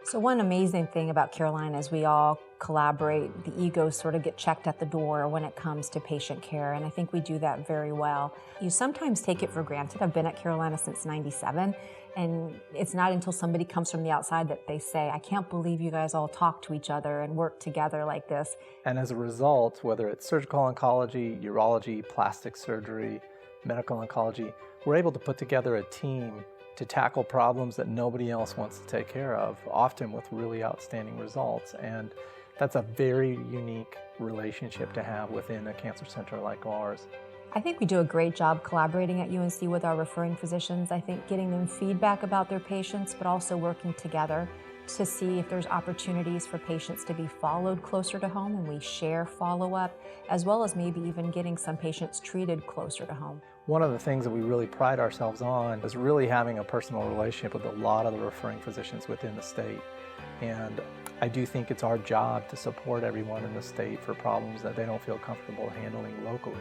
So one amazing thing about Carolina is we all collaborate. The egos sort of get checked at the door when it comes to patient care, and I think we do that very well. You sometimes take it for granted. I've been at Carolina since '97, and it's not until somebody comes from the outside that they say, I can't believe you guys all talk to each other and work together like this. And as a result, whether it's surgical oncology, urology, plastic surgery, medical oncology, we're able to put together a team to tackle problems that nobody else wants to take care of, often with really outstanding results. And that's a very unique relationship to have within a cancer center like ours. I think we do a great job collaborating at UNC with our referring physicians. I think getting them feedback about their patients, but also working together to see if there's opportunities for patients to be followed closer to home, and we share follow-up, as well as maybe even getting some patients treated closer to home. One of the things that we really pride ourselves on is really having a personal relationship with a lot of the referring physicians within the state. And I do think it's our job to support everyone in the state for problems that they don't feel comfortable handling locally.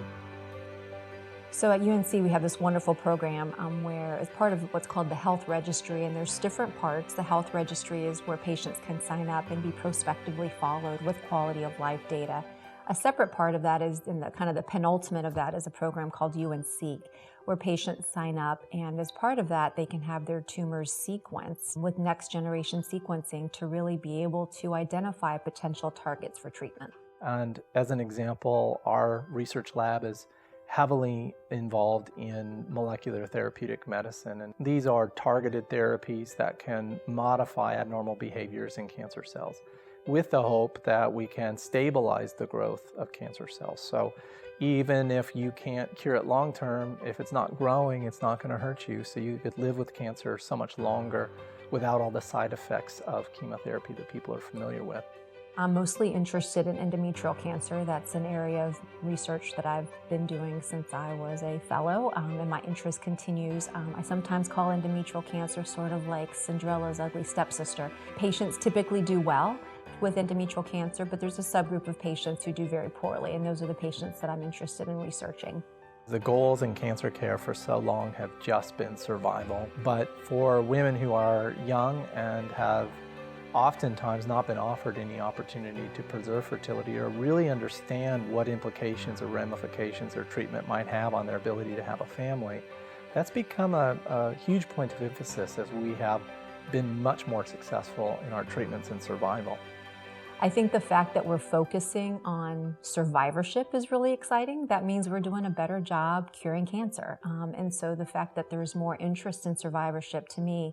So at UNC, we have this wonderful program where it's part of what's called the health registry, and there's different parts. The health registry is where patients can sign up and be prospectively followed with quality of life data. A separate part of that is, in the kind of the penultimate of that, is a program called UNC, where patients sign up, and as part of that, they can have their tumors sequenced with next generation sequencing to really be able to identify potential targets for treatment. And as an example, our research lab is heavily involved in molecular therapeutic medicine. And these are targeted therapies that can modify abnormal behaviors in cancer cells with the hope that we can stabilize the growth of cancer cells. So even if you can't cure it long term, if it's not growing, it's not going to hurt you. So you could live with cancer so much longer without all the side effects of chemotherapy that people are familiar with. I'm mostly interested in endometrial cancer. That's an area of research that I've been doing since I was a fellow, and my interest continues. I sometimes call endometrial cancer sort of like Cinderella's ugly stepsister. Patients typically do well with endometrial cancer, but there's a subgroup of patients who do very poorly, and those are the patients that I'm interested in researching. The goals in cancer care for so long have just been survival, but for women who are young and have oftentimes not been offered any opportunity to preserve fertility or really understand what implications or ramifications their treatment might have on their ability to have a family, that's become a huge point of emphasis as we have been much more successful in our treatments and survival. I think the fact that we're focusing on survivorship is really exciting. That means we're doing a better job curing cancer. And so the fact that there's more interest in survivorship, to me,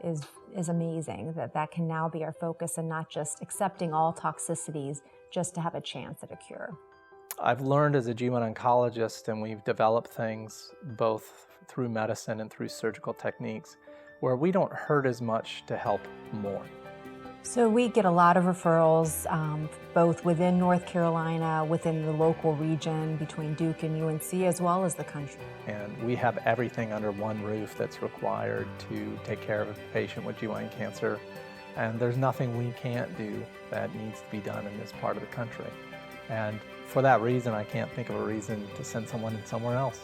is amazing, that can now be our focus and not just accepting all toxicities just to have a chance at a cure. I've learned as a GYN oncologist, and we've developed things both through medicine and through surgical techniques, where we don't hurt as much to help more. So we get a lot of referrals, both within North Carolina, within the local region, between Duke and UNC, as well as the country. And we have everything under one roof that's required to take care of a patient with GYN cancer. And there's nothing we can't do that needs to be done in this part of the country. And for that reason, I can't think of a reason to send someone in somewhere else.